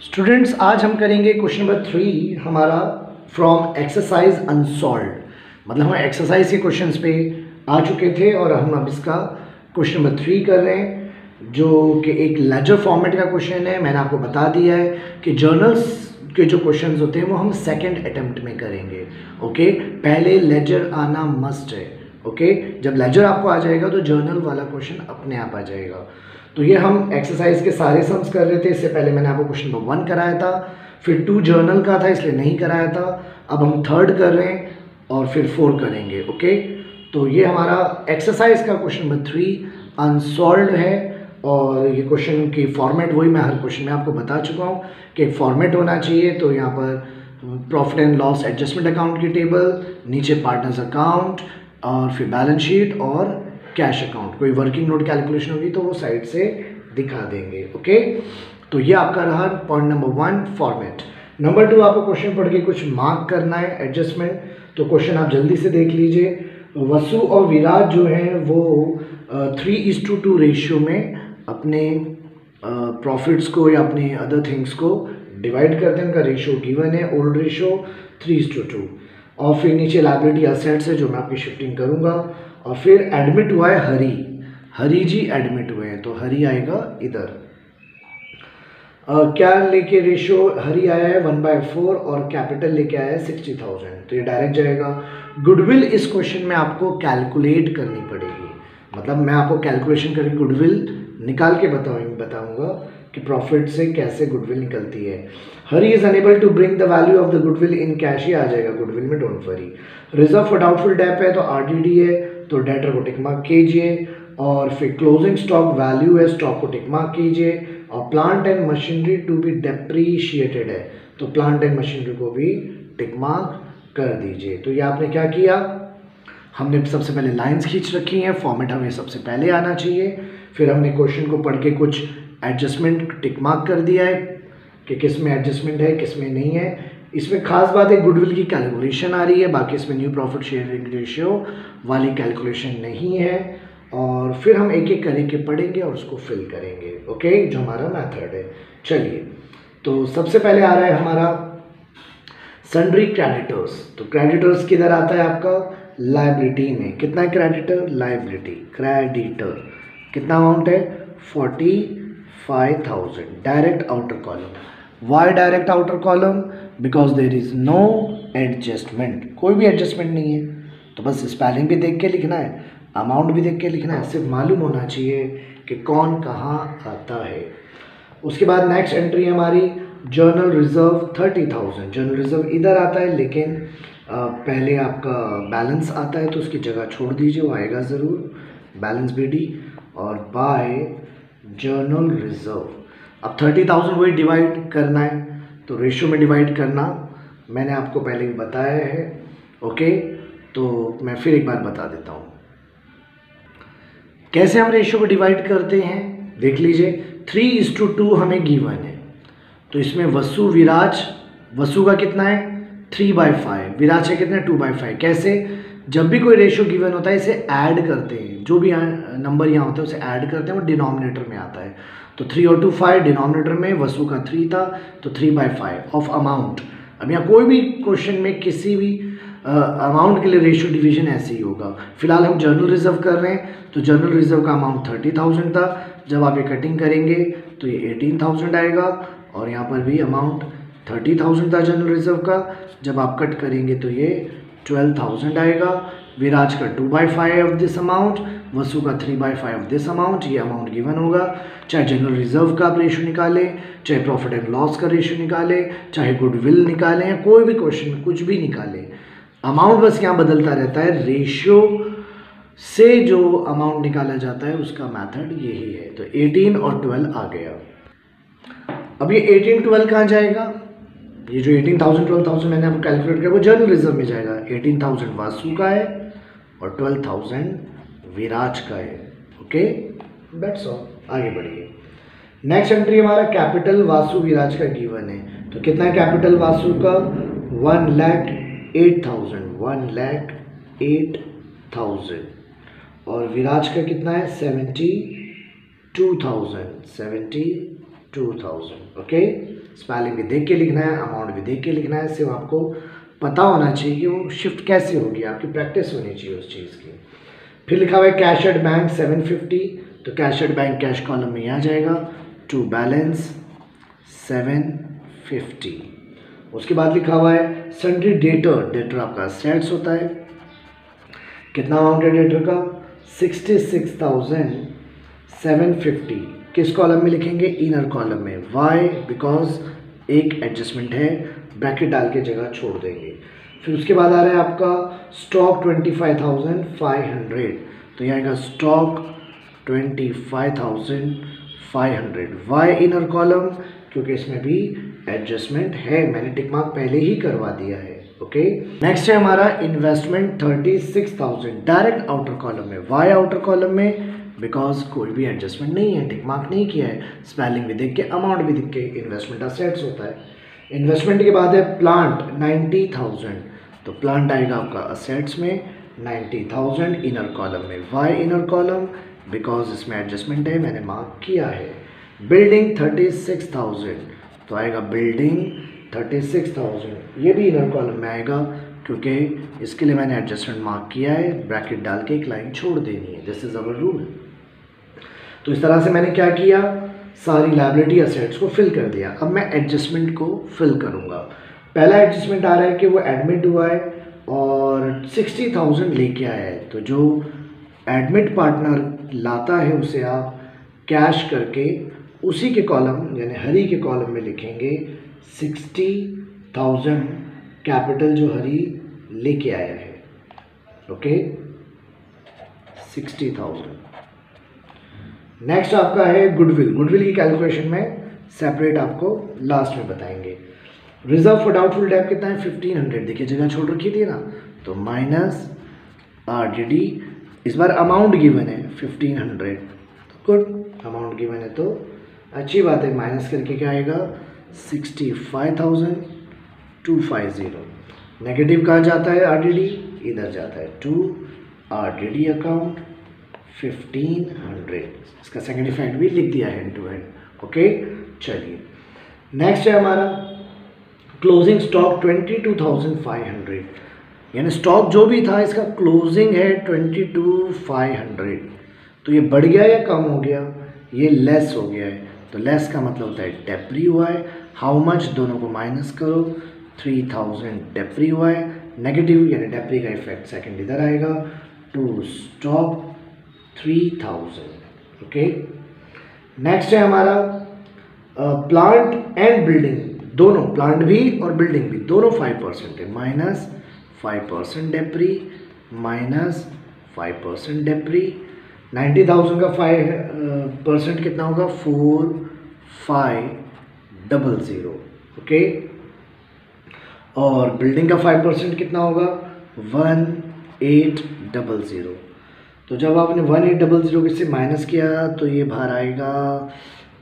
Students, आज हम करेंगे क्वेश्चन नंबर 3 हमारा फ्रॉम एक्सरसाइज अनसॉल्व्ड। मतलब हम एक्सरसाइज के क्वेश्चंस पे आ चुके थे और हम अब इसका क्वेश्चन नंबर 3 कर रहे हैं, जो कि एक लेजर फॉर्मेट का क्वेश्चन है। मैंने आपको बता दिया है कि जर्नल्स के जो क्वेश्चंस होते हैं वो हम सेकंड अटेम्प्ट में करेंगे। ओके, पहले लेजर आना मस्ट है। ओके, जब लेजर आपको आ जाएगा तो जर्नल वाला क्वेश्चन अपने आप आ जाएगा। तो ये हम एक्सरसाइज के सारे सम्स कर रहे थे। इससे पहले मैंने आपको क्वेश्चन नंबर 1 कराया था, फिर 2 जर्नल का था इसलिए नहीं कराया था। अब हम 3rd कर रहे हैं और फिर 4 करेंगे। ओके, तो ये हमारा एक्सरसाइज का क्वेश्चन नंबर 3 अनसॉल्व्ड है। और ये क्वेश्चन की फॉर्मेट वही मैं हर क्वेश्चन में आपको बता चुका हूँ कि एक फॉर्मेट होना चाहिए। तो यहाँ पर profit and loss adjustment account की टेबल, नीचे पार्टनर्स अकाउंट और फिर बैलेंस शीट और कैश अकाउंट। कोई वर्किंग नोट कैलकुलेशन होगी तो वो साइड से दिखा देंगे। ओके, तो ये आपका रहा पॉइंट नंबर 1 फॉर्मेट। नंबर 2 आपको क्वेश्चन पढ़ के कुछ मार्क करना है एडजस्टमेंट। तो क्वेश्चन आप जल्दी से देख लीजिए। वसु और विराट जो है वो 3:2 रेशियो में अपने प्रॉफिट्स को या अपने अदर थिंग्स को डिवाइड करते हैं। उनका रेशियो गिवन है, ओल्ड रेशियो 3:2। और फिर नीचे लायबिलिटी असेट्स है जो मैं आपकी शिफ्टिंग करूंगा। और फिर एडमिट हुआ है हरी जी एडमिट हुए हैं, तो हरी आएगा इधर। क्या लेके रेशियो हरी आया है 1/4 और कैपिटल लेके आया है 60,000, तो ये डायरेक्ट जाएगा। गुडविल इस क्वेश्चन में आपको कैलकुलेट करनी पड़ेगी। मतलब मैं आपको कैलकुलेशन करके गुडविल निकाल के बताऊंगा कि प्रॉफिट से कैसे गुडविल निकलती है। Hari is unable to bring the value of the goodwill in cash, ही आ जाएगा गुडविल में, don't worry. Reserve for doubtful debt है तो आरडीडी है, तो डेटर को टिक मार्क कीजिए। और फिर क्लोजिंग स्टॉक वैल्यू है, स्टॉक को टिक मार्क कीजिए। और plant and machinery to be depreciated है, तो प्लांट एंड मशीनरी को भी टिक मार्क कर दीजिए। तो ये आपने क्या किया, हमने सबसे पहले लाइंस खींच रखी हैं, फॉर्मेट हमें सबसे पहले आना चाहिए। फिर हमने क्वेश्चन को पढ़ के कुछ एडजस्टमेंट टिक मार्क कर दिया है कि किस में एडजस्टमेंट है किस में नहीं है। इसमें खास बात है गुडविल की कैलकुलेशन आ रही है, बाकी इसमें न्यू प्रॉफिट शेयरिंग रेशियो वाली कैलकुलेशन नहीं है। और फिर हम एक एक करके पढ़ेंगे और उसको फिल करेंगे। ओके, जो हमारा मेथड है। चलिए, तो सबसे पहले आ रहा है हमारा सन्ड्री क्रेडिटर्स। तो क्रेडिटर्स किधर आता है आपका, लायबिलिटी में। कितना है क्रेडिटर, लायबिलिटी क्रेडिटर कितना अमाउंट है 45,000, direct outer column. Why direct outer column, because there is no adjustment, कोई भी एडजस्टमेंट नहीं है। तो बस स्पेलिंग भी देख के लिखना है, अमाउंट भी देख के लिखना है, सिर्फ मालूम होना चाहिए कि कौन कहाँ आता है। उसके बाद नेक्स्ट एंट्री हमारी जर्नल रिजर्व 30,000। जर्नल रिजर्व इधर आता है, लेकिन पहले आपका बैलेंस आता है तो उसकी जगह छोड़ दीजिए, वो आएगा ज़रूर बैलेंस बीडी और बाय जर्नल रिजर्व। अब 30,000 वही डिवाइड करना है, तो रेशियो में डिवाइड करना मैंने आपको पहले ही बताया है। ओके, तो मैं फिर एक बार बता देता हूँ कैसे हम रेशियो को डिवाइड करते हैं। देख लीजिए, 3:2 हमें गिवन है, तो इसमें वसु विराज, वसु का कितना है 3/5, विराज का कितना है 2/5। कैसे, जब भी कोई रेशियो गिवन होता है इसे ऐड करते हैं, जो भी नंबर यहाँ होता है उसे ऐड करते हैं, वो डिनोमिनेटर में आता है। तो 3 और 2 5, डिनोमिनेटर में वसु का 3 था तो 3/5 ऑफ अमाउंट। अब यहाँ कोई भी क्वेश्चन में किसी भी अमाउंट के लिए रेशियो डिवीजन ऐसे ही होगा। फिलहाल हम जर्नल रिजर्व कर रहे हैं, तो जर्नल रिजर्व का अमाउंट 30,000 था। जब आप ये कटिंग करेंगे तो ये 18,000 आएगा, और यहाँ पर भी अमाउंट 30,000 था जर्नल रिजर्व का। जब आप कट करेंगे तो ये 12,000 आएगा। विराज का 2/5 ऑफ दिस अमाउंट, वसु का 3/5 ऑफ दिस अमाउंट, ये अमाउंट गिवन होगा। चाहे जनरल रिजर्व का आप रेशियो निकालें, चाहे प्रॉफिट एंड लॉस का रेशियो निकालें, चाहे गुडविल निकालें, या कोई भी क्वेश्चन में कुछ भी निकालें, अमाउंट बस यहाँ बदलता रहता है। रेशियो से जो अमाउंट निकाला जाता है उसका मेथड यही है। तो 18 और 12 आ गया। अब ये 18 12 कहाँ जाएगा, ये जो 18,000 12,000 मैंने आपको कैलकुलेट किया वो जर्नल रिजर्व में जाएगा। 18,000 वासु का है और 12,000 विराज का है। ओके, दैट्स ऑल, आगे बढ़िए। नेक्स्ट एंट्री हमारा कैपिटल वासु विराज का गिवन है, तो कितना है कैपिटल वासु का 1,08,000, 1,08,000। और विराज का कितना है 72,000, 72 2000। ओके, स्पेलिंग भी देख के लिखना है, अमाउंट भी देख के लिखना है, सिर्फ आपको पता होना चाहिए कि वो शिफ्ट कैसे होगी, आपकी प्रैक्टिस होनी चाहिए उस चीज़ की। फिर लिखा हुआ है कैश एट बैंक 750, तो cash at bank cash column में आ जाएगा, टू बैलेंस 750। उसके बाद लिखा हुआ है सन्ड्री डेटर, डेटर आपका सेट्स होता है, कितना अमाउंट है डेटर का 66,750। किस कॉलम में लिखेंगे, इनर कॉलम में। वाई, बिकॉज एक एडजस्टमेंट है, ब्रैकेट डाल के जगह छोड़ देंगे। फिर उसके बाद आ रहा है आपका स्टॉक 25,500, तो यहाँ आएगा स्टॉक 25,500। वाई इनर कॉलम, क्योंकि इसमें भी एडजस्टमेंट है, मैंने टिक मार्क पहले ही करवा दिया है। ओके, नेक्स्ट है हमारा इन्वेस्टमेंट 36,000, डायरेक्ट आउटर कॉलम में। वाई आउटर कॉलम में, बिकॉज कोई भी एडजस्टमेंट नहीं है, टिक मार्क नहीं किया है, स्पेलिंग भी देख के अमाउंट भी देख के, इन्वेस्टमेंट असेट्स होता है। इन्वेस्टमेंट के बाद है प्लांट 90,000, तो प्लांट आएगा आपका असेट्स में 90,000 इनर कॉलम में। वाई इनर कॉलम, बिकॉज इसमें एडजस्टमेंट है, मैंने मार्क किया है। बिल्डिंग 36,000, तो आएगा बिल्डिंग 36,000, ये भी इनर कॉलम में आएगा, क्योंकि इसके लिए मैंने एडजस्टमेंट मार्क किया है, ब्रैकेट डाल के एक लाइन छोड़ देनी है, दिस इज अवर रूल। तो इस तरह से मैंने क्या किया, सारी लायबिलिटी असेट्स को फिल कर दिया। अब मैं एडजस्टमेंट को फिल करूंगा। पहला एडजस्टमेंट आ रहा है कि वो एडमिट हुआ है और 60,000 लेके आया है, तो जो एडमिट पार्टनर लाता है उसे आप कैश करके उसी के कॉलम यानी हरी के कॉलम में लिखेंगे 60,000 कैपिटल जो हरी लेके आया है। ओके, 60,000। नेक्स्ट आपका है गुडविल। गुडविल की कैलकुलेशन में सेपरेट आपको लास्ट में बताएंगे। रिजर्व फॉर डाउटफुल डेट कितना है 1500, देखिए जगह छोड़ रखी थी ना, तो माइनस RDD। इस बार अमाउंट गिवन है 1500, तो गुड, अमाउंट गिवन है तो अच्छी बात है। माइनस करके क्या आएगा 65,250। नेगेटिव कहाँ जाता है RDD, इधर जाता है टू RDD अकाउंट 1500। इसका सेकेंड इफेक्ट भी लिख दिया हैंड टू हैंड। ओके, चलिए नेक्स्ट है हमारा क्लोजिंग स्टॉक 22,500, यानी स्टॉक जो भी था इसका क्लोजिंग है 22,500। तो ये बढ़ गया या कम हो गया, ये लेस हो गया है, तो लेस का मतलब होता है डेप्री हुआ है। हाउ मच, दोनों को माइनस करो, 3,000 डेप्री हुआ है। नेगेटिव यानी डेप्री का इफेक्ट सेकंड इधर आएगा, टू स्टॉक 3,000। ओके, नेक्स्ट है हमारा प्लांट एंड बिल्डिंग, दोनों प्लांट भी और बिल्डिंग भी दोनों 5% है, माइनस 5% डेप्री, माइनस 5% डेप्री। 90,000 का 5% कितना होगा 4,500। ओके, और बिल्डिंग का 5% कितना होगा 1,800। तो जब आपने 1,800 से माइनस किया तो ये बाहर आएगा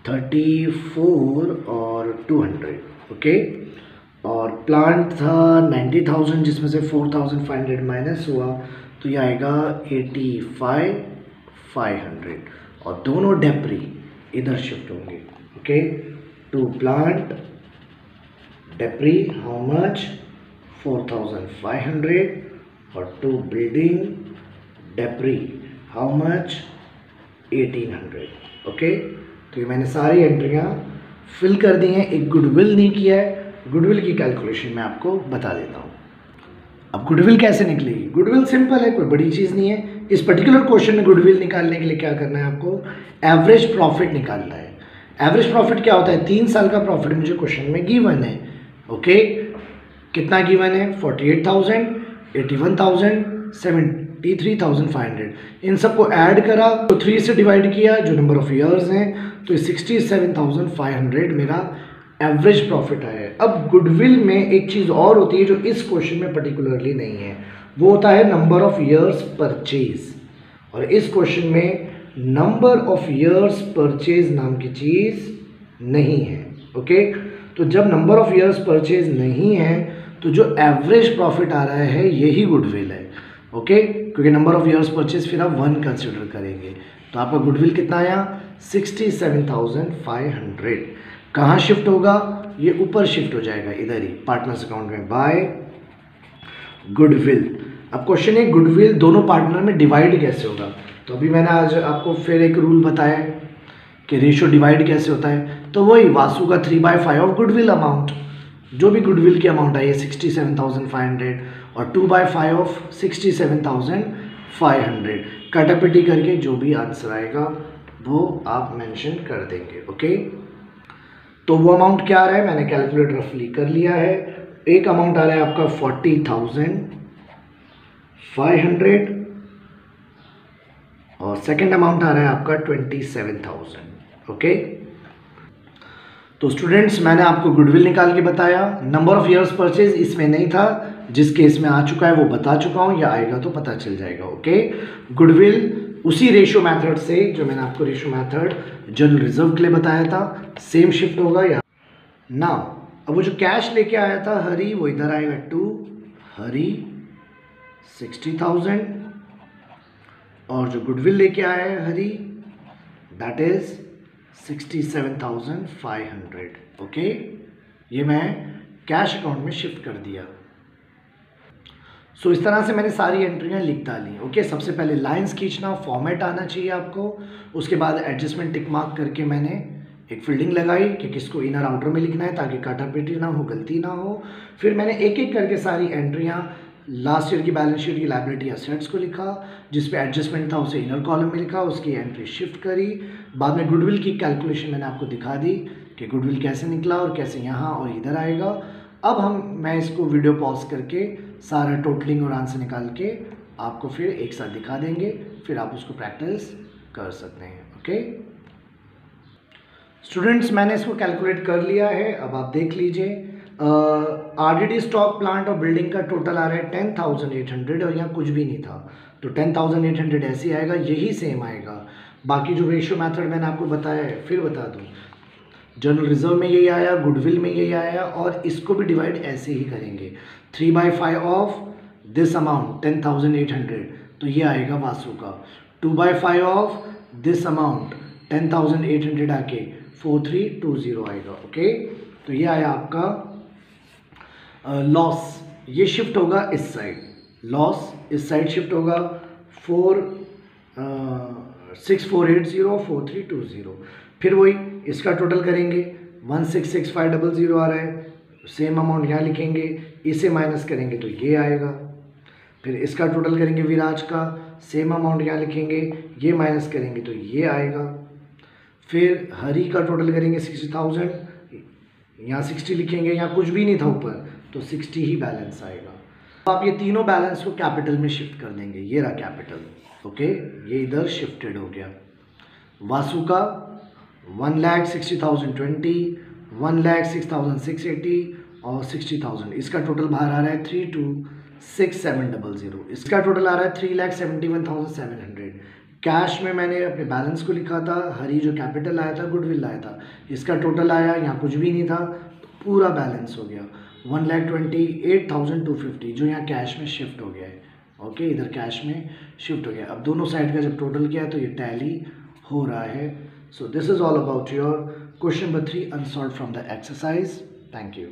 34 और 200। ओके, और प्लांट था 90,000 जिसमें से 4,500 माइनस हुआ, तो ये आएगा 85,500, और दोनों डेप्री इधर शिफ्ट होंगे। Okay, to plant depre how much 4,500, और to building depre how much 1,800। Okay, तो ये मैंने सारी एंट्रियाँ फिल कर दी हैं, एक गुडविल नहीं किया है। गुडविल की कैलकुलेशन मैं आपको बता देता हूँ। अब गुडविल कैसे निकलेगी, गुडविल सिंपल है, कोई बड़ी चीज़ नहीं है। इस पर्टिकुलर क्वेश्चन में गुडविल निकालने के लिए क्या करना है, आपको एवरेज प्रॉफिट निकालना है। एवरेज प्रॉफिट क्या होता है, 3 साल का प्रॉफिट मुझे क्वेश्चन में गिवन है। ओके, कितना गिवन है 48,000, 81,000, 73,500। इन सबको ऐड करा तो 3 से डिवाइड किया, जो नंबर ऑफ ईयर्स हैं, तो 67,500 मेरा एवरेज प्रॉफिट आया है। अब गुडविल में एक चीज़ और होती है जो इस क्वेश्चन में पर्टिकुलरली नहीं है, वो होता है नंबर ऑफ ईयर्स परचेज, और इस क्वेश्चन में नंबर ऑफ ईयर्स परचेज नाम की चीज़ नहीं है। ओके, तो जब नंबर ऑफ ईयर्स परचेज नहीं है तो जो एवरेज प्रॉफिट आ रहा है यही गुडविल है। ओके, क्योंकि नंबर ऑफ ईयर्स परचेज फिर आप 1 कंसिडर करेंगे, तो आपका गुडविल कितना आया 67,500। कहाँ शिफ्ट होगा? ये ऊपर शिफ्ट हो जाएगा, इधर ही पार्टनर्स अकाउंट में, बाय गुडविल। अब क्वेश्चन है गुडविल दोनों पार्टनर में डिवाइड कैसे होगा। तो अभी मैंने आज आपको फिर एक रूल बताया कि रेशियो डिवाइड कैसे होता है। तो वही वासु का 3/5 ऑफ गुडविल अमाउंट, जो भी गुडविल की अमाउंट है ये 67,500 और 2/5 ऑफ 67,500 कटापिटी करके जो भी आंसर आएगा वो आप मेंशन कर देंगे। ओके, तो वो अमाउंट क्या आ रहा है मैंने कैलकुलेट रफली कर लिया है। एक अमाउंट आ रहा है आपका 40,500 और सेकंड अमाउंट आ रहा है आपका 27,000। ओके, तो स्टूडेंट्स मैंने आपको गुडविल निकाल के बताया। नंबर ऑफ ईयर्स परचेज इसमें नहीं था, जिस केस में आ चुका है वो बता चुका हूं, या आएगा तो पता चल जाएगा। ओके, गुडविल उसी रेशियो मेथड से जो मैंने आपको रेशियो मेथड जनरल रिजर्व के लिए बताया था सेम शिफ्ट होगा। या ना अब वो जो कैश लेके आया था हरी, वो इधर आएगा टू हरी 60,000 और जो गुडविल लेके आया है हरी दैट इज 67,500। ओके, ये मैं कैश अकाउंट में शिफ्ट कर दिया। सो इस तरह से मैंने सारी एंट्रियां लिख डाली। ओके, सबसे पहले लाइंस खींचना, फॉर्मेट आना चाहिए आपको। उसके बाद एडजस्टमेंट टिक मार्क करके मैंने एक फील्डिंग लगाई कि किसको इनर आउटर में लिखना है ताकि काटापीटी ना हो, गलती ना हो। फिर मैंने एक एक करके सारी एंट्रियां लास्ट ईयर की बैलेंस शीट की लायबिलिटी असेट्स को लिखा, जिस पे एडजस्टमेंट था उसे इनर कॉलम में लिखा, उसकी एंट्री शिफ्ट करी। बाद में गुडविल की कैलकुलेशन मैंने आपको दिखा दी कि गुडविल कैसे निकला और कैसे यहाँ और इधर आएगा। अब मैं इसको वीडियो पॉज करके सारा टोटलिंग और आंसर निकाल के आपको फिर एक साथ दिखा देंगे, फिर आप उसको प्रैक्टिस कर सकते हैं। ओके स्टूडेंट्स, मैंने इसको कैलकुलेट कर लिया है। अब आप देख लीजिए, आरडीडी स्टॉक प्लांट और बिल्डिंग का टोटल आ रहा है 10,800 और यहाँ कुछ भी नहीं था, तो 10,800 ऐसे आएगा, यही सेम आएगा। बाकी जो रेशियो मेथड मैंने आपको बताया है फिर बता दूँ, जनरल रिजर्व में यही आया, गुडविल में यही आया, और इसको भी डिवाइड ऐसे ही करेंगे 3/5 ऑफ दिस अमाउंट 10,800, तो ये आएगा वासु का। 2/5 ऑफ दिस अमाउंट 10,800 आके 4320 आएगा। ओके, तो ये आया आपका लॉस, ये शिफ्ट होगा इस साइड, लॉस इस साइड शिफ्ट होगा 64804320। फिर वही इसका टोटल करेंगे 166500 आ रहा है, सेम अमाउंट यहाँ लिखेंगे, इसे माइनस करेंगे तो ये आएगा। फिर इसका टोटल करेंगे विराज का, सेम अमाउंट यहाँ लिखेंगे, ये माइनस करेंगे तो ये आएगा। फिर हरी का टोटल करेंगे 60,000, यहाँ 60 लिखेंगे, यहाँ कुछ भी नहीं था ऊपर, तो 60 ही बैलेंस आएगा। तो आप ये तीनों बैलेंस को कैपिटल में शिफ्ट कर देंगे, ये रहा कैपिटल। ओके, ये इधर शिफ्टेड हो गया। वासु का 1,60,020, 1,06,680 और 60,000, इसका टोटल बाहर आ रहा है 326700, इसका टोटल आ रहा है 3,71,700। कैश में मैंने अपने बैलेंस को लिखा था, हरी जो कैपिटल आया था, गुडविल आया था, इसका टोटल आया, यहाँ कुछ भी नहीं था, तो पूरा बैलेंस हो गया 1,28,250, जो यहाँ कैश में शिफ्ट हो गया है। ओके, इधर कैश में शिफ्ट हो गया। अब दोनों साइड का जब टोटल किया तो ये टैली हो रहा है। So this is all about your question number 3 unsolved from the exercise. Thank you.